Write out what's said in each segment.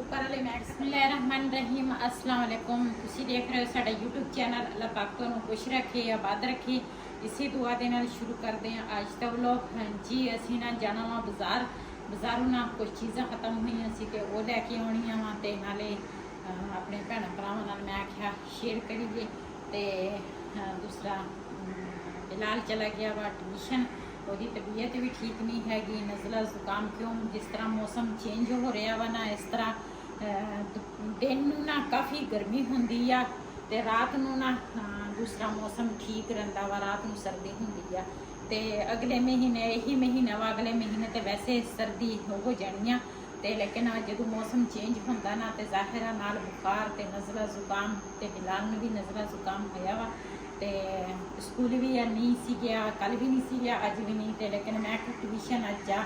बिस्मिल्लाहिर्रहमानिर्रहीम अस्सलाम वालेकुम। तुसी देख रहे हो साडा यूट्यूब चैनल। अल्लाह पाक तुहानू खुश रखे, आबाद रखे। इसी दुआ दे नाल शुरू करते हैं आज का व्लॉग। हाँ जी, असी ना जाना वा बाजारों ना कुछ चीज़ां खत्म हुई सी ते वो लैके आउणियां वा ते नाले अपने भैन भरावां नाल मैं आख्या शेयर करिए। ते दूसरा बिलाल चला गया वा ट्यूशन, ਉਹਦੀ तबीयत भी ठीक नहीं हैगी, नज़ला जुकाम क्यों जिस तरह मौसम चेंज हो रहा वा ना इस तरह दिन ना काफ़ी गर्मी होंदी आ ते रात नू ना दूसरा मौसम ठीक रहिंदा वा, रात नू सर्दी होंदी आ। ते अगले महीने यही महीना वा, अगले महीने तो वैसे सर्दी हो जानी आ ते लेकिन जो मौसम चेंज होंदा ना ते ज़ाहिर नाल बुखार ते नज़ला जुकाम ते बिलाल नू भी नज़ला जुकाम होया वा। ते स्कूल भी नहीं सी गया, कल भी नहीं सी गया, अज भी नहीं। तो लेकिन मैं ट्यूशन अज जा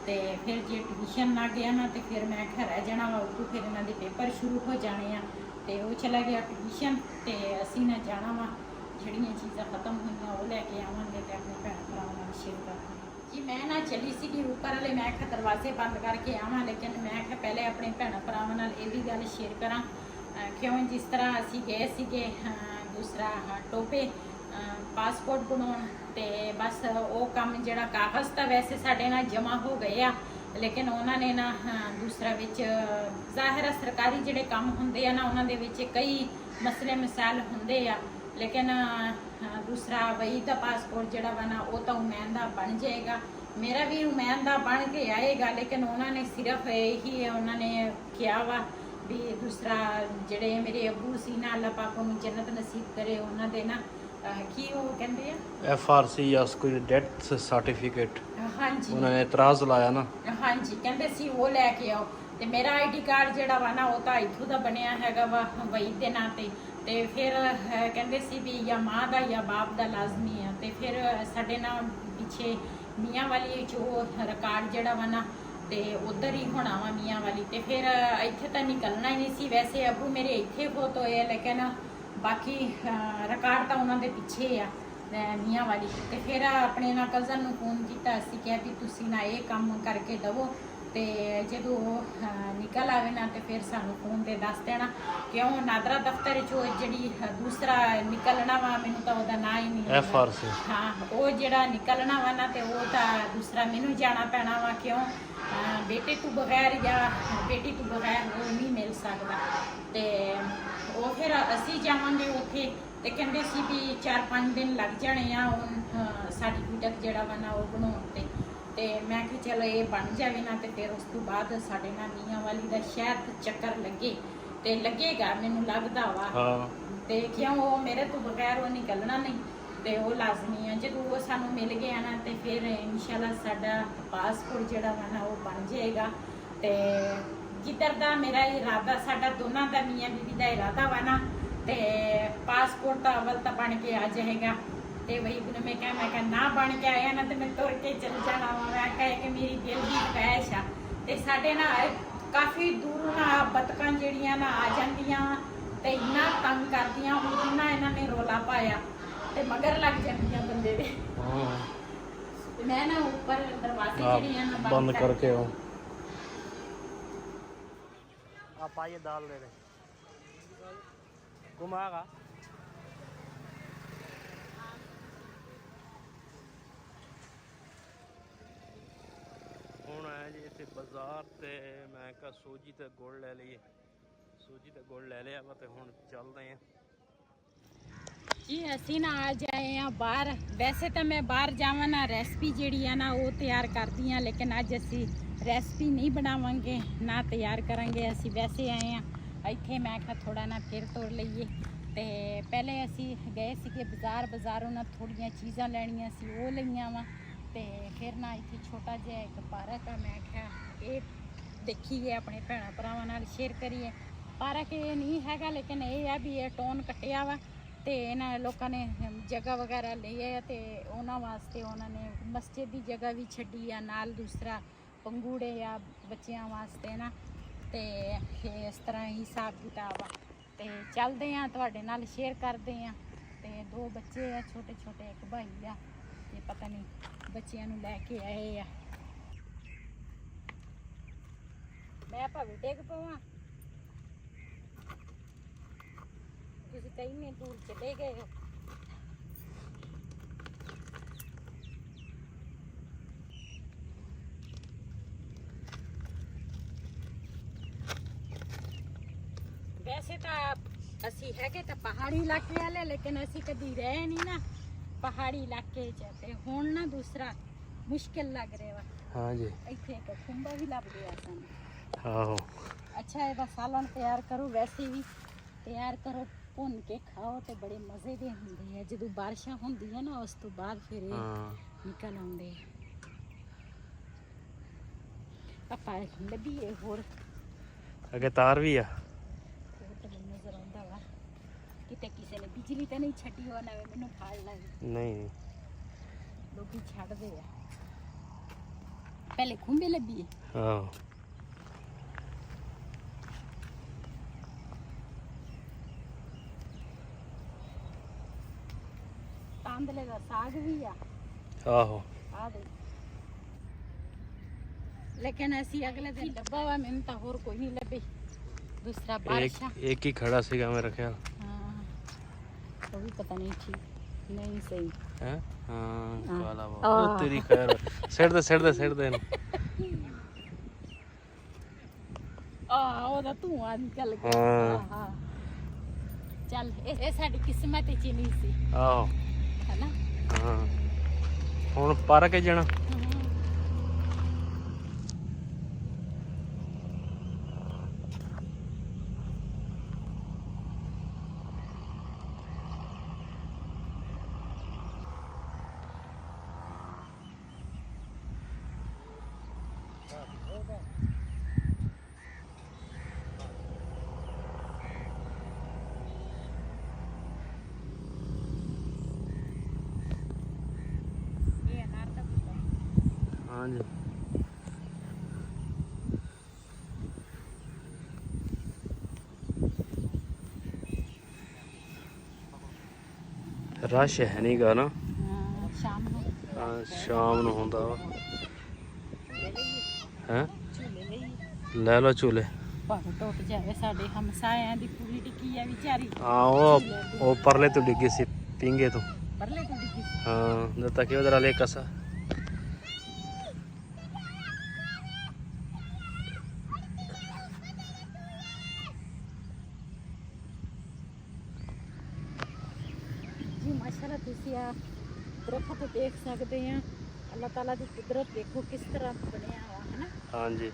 तो फिर जे ट्यूशन ना गया ना तो फिर मैं रह जाना वा, उतो फिर इन्हों के पेपर शुरू हो जाने हैं। तो वो चला गया ट्यूशन तो असी ना जाना वा, जड़ियाँ चीज़ां खत्म हुई वो लैके आवांगे तो अपने भैन भरावां शेयर करांगे जी। मैं ना चली सी ऊपर वाले, मैं दरवाजे बंद करके आवां, लेकिन मैं पहले अपने भैन भरावां नाल ये भी गल शेयर करा क्यों जिस तरह असी गए सीगे दूसरा टोपे पासपोर्ट बनाउण ते बस वो काम जिहड़ा कागज़ तो वैसे साडे नाल जमा हो गए आ, लेकिन उन्होंने ना दूसरा विच ज़ाहिर सरकारी जिहड़े काम हुंदे आ ना उन्हां दे विच कई मसले मसाइल हुंदे आ। लेकिन दूसरा वही दा पासपोर्ट जिहड़ा वा ना वो तो उमैन दा बन जाएगा, मेरा भी उमैन दा बन के आएगा। लेकिन उन्होंने सिर्फ यही उन्होंने किया वा भी दूसरा जेडे मेरे अबू सी ना अल्लाह पाक उन्हें जन्नत नसीब करे, उन्होंने ना की वो कहते हैं FRC या कोई डेथ सर्टिफिकेट। हाँ जी उन्होंने इतराज़ लाया ना। हाँ जी, कहते सी वो लैके आओ। तो मेरा ID कार्ड जिहड़ा वा ना वो तो इत्थों दा बनया हैगा वा वही दे नां ते फिर कहते सी भी या माँ का या बाप का लाजमी है। तो फिर साडे ना पिछे मियाँ वाली जो रिकार्ड जिहड़ा वा ना ते उधर ही होना वा मियाँ वाली। तो फिर इत्थे तो निकलना ही नहीं सी, वैसे अबू मेरे इत्थे बहुत होए, लेकिन बाकी रिकार्ड तो उन्होंने पिछे आ मियाँ वाली। तो फिर अपने ना कज़न नूं फोन किया, असीं कहा भी तुसीं ना ये काम करके दवो, तो जो निकल आवे ना तो फिर सानू फोन ते दस देना। क्यों नादरा दफ्तर चो जी दूसरा निकलना वा, मैनू तो वह ना ही नहीं FRC हाँ वो जड़ा निकलना वा ना तो वो तो दूसरा मैनू जाना पैना वा। क्यों बेटे तो बगैर या बेटी तो बगैर वो नहीं मिल सकता। तो वो फिर असी जावांगे उत्थे ते कहंदे सी भी 4-5 दिन लग जाने आ सर्टिफिकेट जिहड़ा वा ना वो बनाउण ते मैं कि चलो ये बन जाए ना तो फिर उस तो बाद साडे ना मियाँ वाली दा शहर चक्कर लगे तो लगेगा, मैनू लगदा वा। तो क्यों वो मेरे तो बगैर वो निकलना नहीं, तो वो लाजमी है। जो वो सानू मिल गया ना तो फिर इंशाल्लाह साडा पासपोर्ट जिहड़ा वा ना वो बन जाएगा। तो जिधर दा मेरा इरादा साडा दोनों का मियाँ बीवी का इरादा वा ना तो पासपोर्ट तो अवल तो बन के आ जाएगा। तो वही मैं क्या ना बन के आया ना तो मैं तुर के चल जाना वा। मैं कह कि मेरी दिल की ख्वाहिश आ। तो साडे ना काफ़ी दूर ना बतकां जिहड़ियां ना आ जांदियां ते इन्ना तंग करदियां, हुण जिन्ना इन्हां ने रौला पाया ते मगर लग जांदियां बंदे दे। मैं ना ऊपर दरवाजे जिहड़ियां ना बंद करके आओ। आप आइए दाल ले रहे घुमागा। ਹੁਣ ਆਇਆ ਜੀ ਇੱਥੇ ਬਾਜ਼ਾਰ ਤੇ ਮੈਂ ਕਿਹਾ ਸੂਜੀ ਤੇ ਗੁੜ ਲੈ ਲਈਏ। ਸੂਜੀ ਤੇ ਗੁੜ ਲੈ ਲਿਆ ਵਾ ਤੇ ਹੁਣ ਚੱਲਦੇ ਆਂ जी। असी ना आ जाए हैं बाहर, वैसे तो मैं बाहर जावा ना रेसिपी जी है ना वो तैयार करती हाँ, लेकिन अज असी रेसिपी नहीं बनावांगे ना तैयार करांगे। असी वैसे आए हैं इत्थे, मैं क्या थोड़ा ना फिर तोड़ लीए। तो पहले असी गए सीगे बाज़ारों ना थोड़ियाँ चीज़ां लैनियां सी वो लईयां वा। तो फिर ना इत्थे छोटा जिहा एक पार्क है, मैं क्या ये देखिए अपने भैन भरावां नाल शेयर करिए। पार्क ये नहीं हैगा, लेकिन ये है भी ये टोन कटिया वा तो इन्होंने लोगों ने जगह वगैरह ली है तो उन्होंने वास्ते उन्होंने मस्जिद की जगह भी छड़ी है नाल, दूसरा पंगूड़े या बच्चों वास्ते ना। तो इस तरह ही हिसाब किताब आ। तो चलते हैं तुहाडे नाल शेयर करते हैं। तो 2 बच्चे आ छोटे छोटे, एक भाई आ ते पता नहीं बच्चों नूं लैके आए आ। मैं भावें डिग पवां ਤੁਸੀਂ ਕਈ ਨੇ ਦੂਰ ਚਲੇ ਗਏ ਹੋ। ਵੈਸੇ ਤਾਂ ਅਸੀਂ ਹੈਗੇ ਤਾਂ ਪਹਾੜੀ ਇਲਾਕੇ ਵਾਲੇ, ਲੇਕਿਨ ਅਸੀਂ ਕਦੀ ਰਹੇ ਨਹੀਂ ਨਾ ਪਹਾੜੀ ਇਲਾਕੇ 'ਚ, ਤੇ ਹੁਣ ਨਾ ਦੂਸਰਾ ਮੁਸ਼ਕਿਲ ਲੱਗ ਰਿਹਾ ਵਾ। हाँ जी। ਇੱਥੇ ਇੱਕ ਖੁੰਬਾ ਵੀ ਲੱਭ ਗਿਆ ਸਾਨੂੰ। ਆਹੋ ਅੱਛਾ ਇਹਦਾ ਸਾਲਨ ਤਿਆਰ ਕਰੋ, ਵੈਸੇ ਵੀ ਤਿਆਰ ਕਰੋ, ਭੁੰਨ ਕੇ ਖਾਓ ਤੇ ਬੜੇ ਮਜ਼ੇ ਦੇ ਹੁੰਦੇ ਆ। ਜਦੋਂ ਬਾਰਿਸ਼ਾਂ ਹੁੰਦੀਆਂ ਨਾ ਉਸ ਤੋਂ ਬਾਅਦ ਫਿਰ ਇਹ ਹਾਂ ਨਿਕਲ ਆਉਂਦੇ ਆ। ਆਪਾਂ ਲੱਭੀਏ ਹੋਰ ਅੱਗੇ ਤਾਰ ਵੀ ਆ। ਹੋਰ ਤਾਂ ਮੈਨੂੰ ਨਜ਼ਰ ਆਉਂਦਾ ਵਾ ਕਿਤੇ ਕਿਸੇ ਨੇ ਬਿਜਲੀ ਤਾਂ ਨਹੀਂ ਛੱਡੀ ਹੋ ਨਾ ਮੈਨੂੰ ਫਾੜ ਲੱਗੇ। ਨਹੀਂ ਲੋਕੀ ਛੱਡਦੇ ਆ। ਪਹਿਲੇ ਖੁੰਬੇ ਲੱਭੀਏ। ਆਹੋ ਤਾਂਦਲੇ ਦਾ ਸਾਗ ਵੀ ਆ। ਆਹੋ ਆ ਦੇ ਲੇਕਿਨ ਅਸੀਂ ਅਗਲੇ ਦਿਨ ਲੱਭਾ ਵਾ, ਮੈਨੂੰ ਤਾਂ ਹੋਰ ਕੋਈ ਨਹੀਂ ਲੱਭੇ। ਦੂਸਰਾ ਬਾਰਿਸ਼ਾਂ एक ही खड़ा सीगा मेरा ख्याल हाँ वो भी पता नहीं ठीक नहीं सही है। हाँ हाँ। काला वो आह। ओ तेरी खैर सिर दे ਉਹਦਾ ਧੂਆਂ ਨਿਕਲ ਗਿਆ। ਹਾਂ। ਹਾਂ ਚੱਲ ਇਹ ਸਾਡੀ ਕਿਸਮਤ ਚ ਨਹੀਂ ਸੀ ਆਹੋ ਹੈਨਾ। ਹਾਂ ਹੁਣ ਪਰ ਕੇ ਜਾਣਾ। ਇਹ ਅਨਾਰ ਦਾ ਬੂਟਾ। हाँ जी रश है नहीं गा ना। ਹਾਂ ਸ਼ਾਮ ਨੂੰ हाँ, शाम ਨੂੰ ਹੁੰਦਾ ਵਾ। ਲੈ ਲਈਏ ਹੈ ਝੂਲੇ ਲਈਏ। ਲੈ ਲਓ ਝੂਲੇ। ਭਾਵੇਂ ਟੁੱਟ ਜਾਵੇ, ਸਾਡੇ ਹਮਸਾਇਆਂ ਦੀ ਪੂਰੀ ਟਿੱਕੀ ਆ ਵਿਚਾਰੀ। हाँ वो परले तो डिगी सी पिंगे तो। ਪਰਲੇ ਤੋਂ ਡਿੱਗੀ ਸੀ। हाँ जब तक उधर ले कसा ਜੀ ਮਾਸ਼ਾਅੱਲਾ ਤੁਸੀਂ ਆ ਦਰਖਤ ਦੇਖ ਸਕਦੇ ਆ। ਅੱਲਾਹ ਤਾਲਾ ਦੀ ਕੁਦਰਤ ਦੇਖੋ ਕਿਸ ਤਰ੍ਹਾਂ ਬਣਿਆ ਵਾ ਹੈ ਨਾ, हाँ जी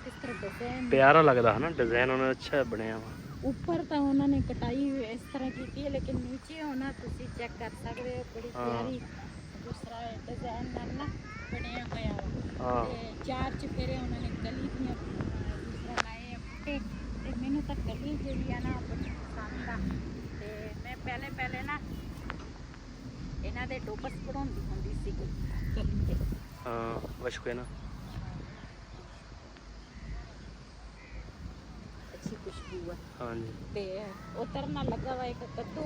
ਕਿਸ ਤਰ੍ਹਾਂ ਡਿਜ਼ਾਈਨ। प्यारा लगता है ना डिजाइन उन्होंने अच्छा बनाया वा। ਉੱਪਰ ਤਾਂ ਉਹਨਾਂ ਨੇ ਕਟਾਈ ਇਸ ਤਰ੍ਹਾਂ ਕੀਤੀ ਹੈ, ਲੇਕਿਨ ਨੀਚੇ ਹੋਣਾ ਤੁਸੀਂ ਚੈੱਕ ਕਰ ਸਕਦੇ ਹੋ ਬੜੀ ਹਾਂ। ਪਿਆਰੀ ਦੂਸਰਾ ਡਿਜ਼ਾਈਨ ਨਾਲ ਨਾ ਬਣਿਆ ਹੋਇਆ ਵਾ। ਹਾਂ ਤੇ ਚਾਰ ਚਫੇਰੇ ਉਹਨਾਂ ਨੇ ਕਲੀ ਦੀਆਂ ਦੂਸਰਾ ਲਾਏ ਆ ਬੂਟੇ। ਤੇ ਮੈਨੂੰ ਤਾਂ ਕਲੀ ਜਿਹੜੀ ਆ ਨਾ ਬੜੀ ਪਸੰਦ ਆ। ਤੇ ਮੈਂ ਪਹਿਲੇ ਨਾ ਇਹਨਾਂ ਦੇ ਡੋਬਸ ਬਣਾਉਂਦੀ ਹੁੰਦੀ ਸੀ ਕਲੀ ਦੇ। हाँ बशके ना। ਅੱਛੀ ਖੁਸ਼ਬੂ ਆ। हाँ जी ਤੇ ਉਤਰਨਾ ਲੱਗਾ ਵਾ ਇੱਕ ਕੱਦੂ।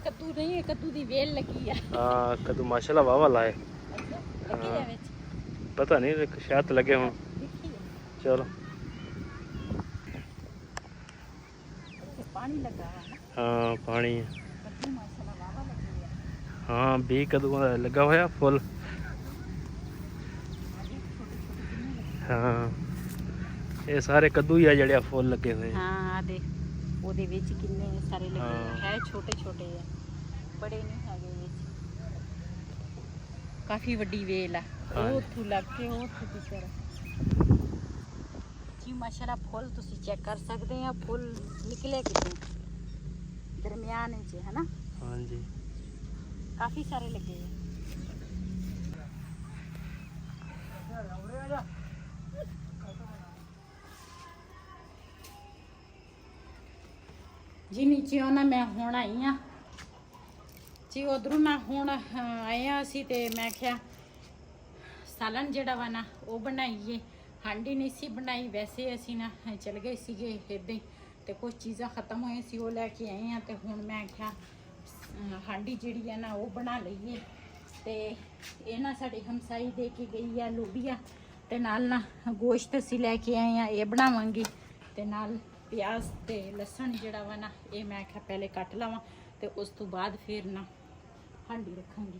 ਕੱਦੂ ਨਹੀਂ ਹੈ, ਕੱਦੂ ਦੀ ਵੇਲ ਲੱਗੀ ਆ। हाँ कदू माशाल्लाह वाह वाह लाए। ਅੱਛਾ ਲੱਗੀ ਆ ਵਿੱਚ। पता नहीं शायद लगे हों। ਦੇਖੀ ਆ चलो ਇੱਥੇ ਪਾਣੀ ਲੱਗਾ ਵਾ ਨਾ। हाँ पानी है। ਕੱਦੂ ਮਾਸ਼ਾਅੱਲਾ ਵਾਵਾ ਲੱਗੀ ਆ। हाँ भी कदू दा लगा होया फुल। हाँ ये सारे कद्दू ही आ जड़े फुल लगे हुए। ਹਾਂ ਆ ਦੇ ਉਹਦੇ ਵਿੱਚ ਕਿੰਨੇ ਸਾਰੇ ਲੱਗੇ ਆ। ਹਾਂ। ਹੈ ਛੋਟੇ ਛੋਟੇ ਆ, ਬੜੇ ਨਹੀਂ ਹੈਗੇ ਵਿੱਚ। ਕਾਫੀ ਵੱਡੀ ਵੇਲ ਆ। ਹਾਂ। ਉਹ ਉੱਥੋਂ ਲੱਗ ਕੇ ਉਹ ਉੱਥੋਂ ਤੀਕਰ ਜੀ ਮਾਸ਼ਾਅੱਲਾ ਫੁੱਲ ਤੁਸੀਂ ਚੈੱਕ ਕਰ ਸਕਦੇ ਆ। ਫੁੱਲ ਨਿਕਲੇ ਕਿਤੋਂ ਦਰਮਿਆਨ ਵਿੱਚ ਹੈ ਨਾ, हाँ जी ਕਾਫੀ ਸਾਰੇ ਲੱਗੇ ਆ। ਜੀ ਨੀਚੇ ਨਾ ਮੈਂ ਹੁਣ ਆਈ ਆ ਜੀ, ਉਧਰੋਂ ਨਾ ਹੁਣ ਆਏ ਆ ਅਸੀਂ। ਤੇ ਮੈਂ ਕਿਹਾ ਸਾਲਨ ਜਿਹੜਾ ਵਾ ਨਾ ਉਹ ਬਣਾਈਏ। ਹਾਂਡੀ ਨਹੀਂ ਸੀ ਬਣਾਈ, ਵੈਸੇ ਅਸੀਂ ਨਾ ਚਲ ਗਏ ਸੀਗੇ ਇੱਦਾਂ ਹੀ, ਤੇ ਕੁਝ ਚੀਜ਼ਾਂ ਖਤਮ ਹੋਈਆਂ ਸੀ ਉਹ ਲੈ ਕੇ ਆਏ ਆ। ਤੇ ਹੁਣ ਮੈਂ ਕਿਹਾ ਹਾਂਡੀ ਜਿਹੜੀ ਆ ਨਾ ਉਹ ਬਣਾ ਲਈਏ। ਤੇ ਇਹ ਨਾ ਸਾਡੀ ਹਮਸਾਈ ਦੇ ਕੇ ਗਈ ਆ ਲੋਬੀਆ, ਤੇ ਨਾਲ ਨਾ ਗੋਸ਼ਤ ਅਸੀਂ ਲੈ ਕੇ ਆਏ ਆ, ਇਹ ਬਣਾਵਾਂਗੇ। ਤੇ ਨਾਲ ਪਿਆਜ਼ ਤੇ ਲਸਣ ਜਿਹੜਾ ਵਾ ਨਾ ਇਹ ਮੈਂ ਕਿਹਾ ਪਹਿਲੇ ਕੱਟ ਲਵਾਂ ਤੇ ਉਸ ਤੋਂ ਬਾਅਦ ਫਿਰ ਨਾ ਹਾਂਡੀ ਰੱਖਾਂਗੀ।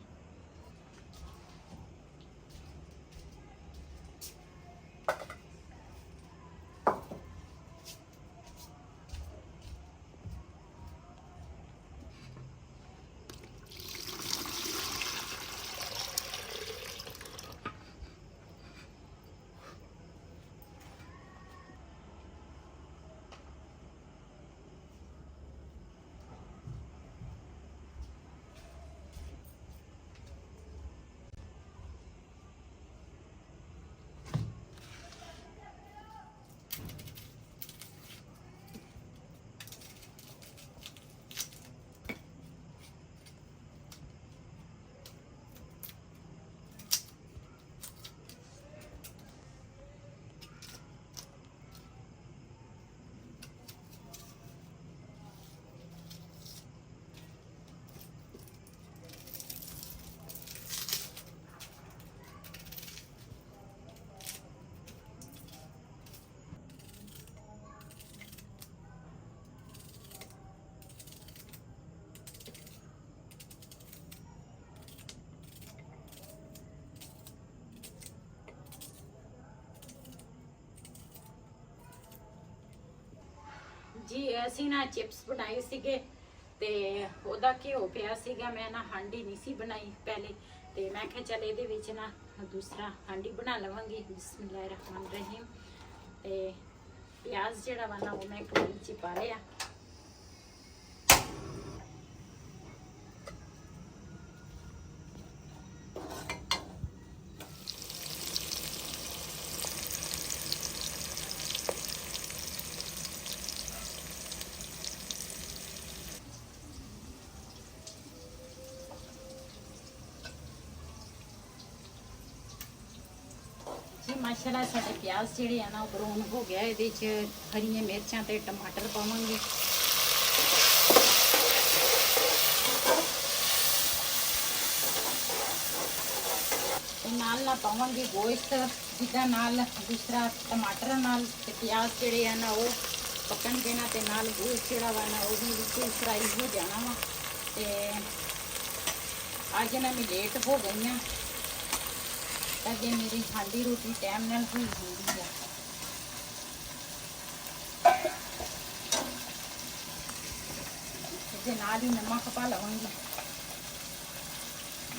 ਜੀ ਅਸੀਂ ਨਾ ਚਿਪਸ ਬਣਾਏ ਸੀਗੇ ਤੇ ਉਹਦਾ ਘਿਓ ਪਿਆ ਸੀਗਾ। ਮੈਂ ਨਾ ਹਾਂਡੀ ਨਹੀਂ ਸੀ ਬਣਾਈ ਪਹਿਲੇ ਤੇ ਮੈਂ ਕਿਹਾ ਚੱਲ ਇਹਦੇ ਵਿੱਚ ਨਾ ਦੂਸਰਾ ਹਾਂਡੀ ਬਣਾ ਲਵਾਂਗੀ। ਬਿਸਮਿਲ੍ਲਾਹਿਰਰਹਿਮਾਨਿਰਰਹੀਮ। ਤੇ ਪਿਆਜ਼ ਜਿਹੜਾ ਵਾ ਨਾ ਉਹ ਮੈਂ ਕੜਾਹੀ 'ਚ ਪਾ ਲਿਆ। माशाल्लाह साडे प्याज जेडे है ना ब्राउन हो गया। ये हरिया मिर्चां ते टमाटर पावांगे। नाल ना पावांगे गोश्त जिदा नाल दूसरा टमाटर नाल ते प्याज जेडे है ना वो पकन के ना ते नाल गोश्त जेड़ा वा ना वो भी बिल्कुल फ्राई हो जाना वा। ते अज ना मैं लेट हो गई हाँ ताकि मेरी हांडी रोटी टाइम नाल हुई होंगी है। ते नाल ही नमक पा लवांगी।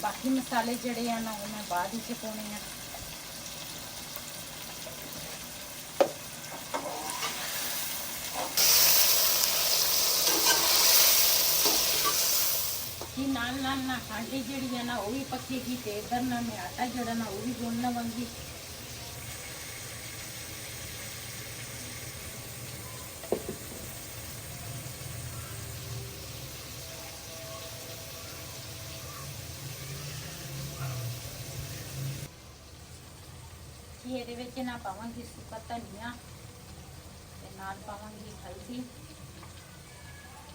बाकी मसाले जड़े हैं ना वो मैं बाद ही पाने हैं। नाल नाल ना हांडी जड़ी है ना वो भी पकेगी ते इधर ना मैं आटा जड़ा ना वो भी गूंद लवांगी। ये विच ना पावांगी सुक्का धनिया ते नाल पावांगी हल्दी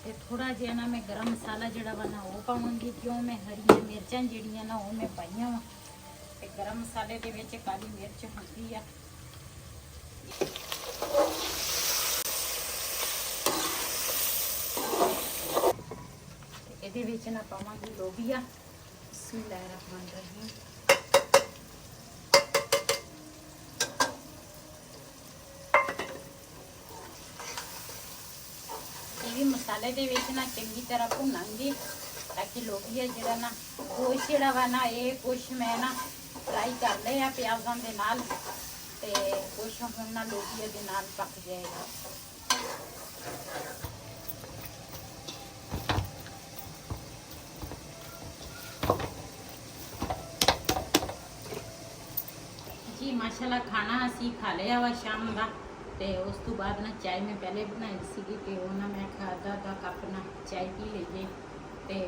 ते थोड़ा जिहा ना मैं गरम मसाला जड़ा वा ना वो पावांगी। क्यों मैं हरिया मिर्चां जड़ियां ना वो मैं पाइयां वा ते गरम मसाले दे विच काली मिर्च होंदी आ। इहदे विच ना पावांगी लोबिया। बिस्मिल्लाहिर्रहमानिर्रहीम। मसाले दे विच ना चंगी तरह भुनांगी ताकि लोबिया जिहड़ा ना गोश्त जिहड़ा वा ना ये कुछ मैं ना फ्राई कर लिया प्याज़ां दे नाल ते कुछ हुण ना लोबिया दे नाल पक जाएगा। जी माशाल्लाह खाना असी खा लिया वा शाम का ते उस तो बाद ना चाय मैं पहले बनाई सी ते वो ना मैं आधा कप ना चाय पी लीजिए। ते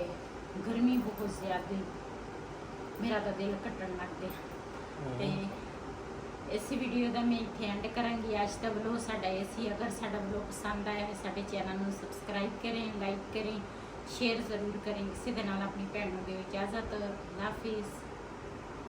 गर्मी बहुत ज़्यादा मेरा तो दिल घटन लग गया। ते इस वीडियो का मैं इत्थे एंड करांगी आज का व्लॉग साडा ऐसी। अगर साडा व्लॉग पसंद आया है साडे चैनल को सबसक्राइब करें, लाइक करें, शेयर ज़रूर करें। इसी दे नाल अपनी भैन नूं दिओ इजाज़त। अल्लाह हाफिज़।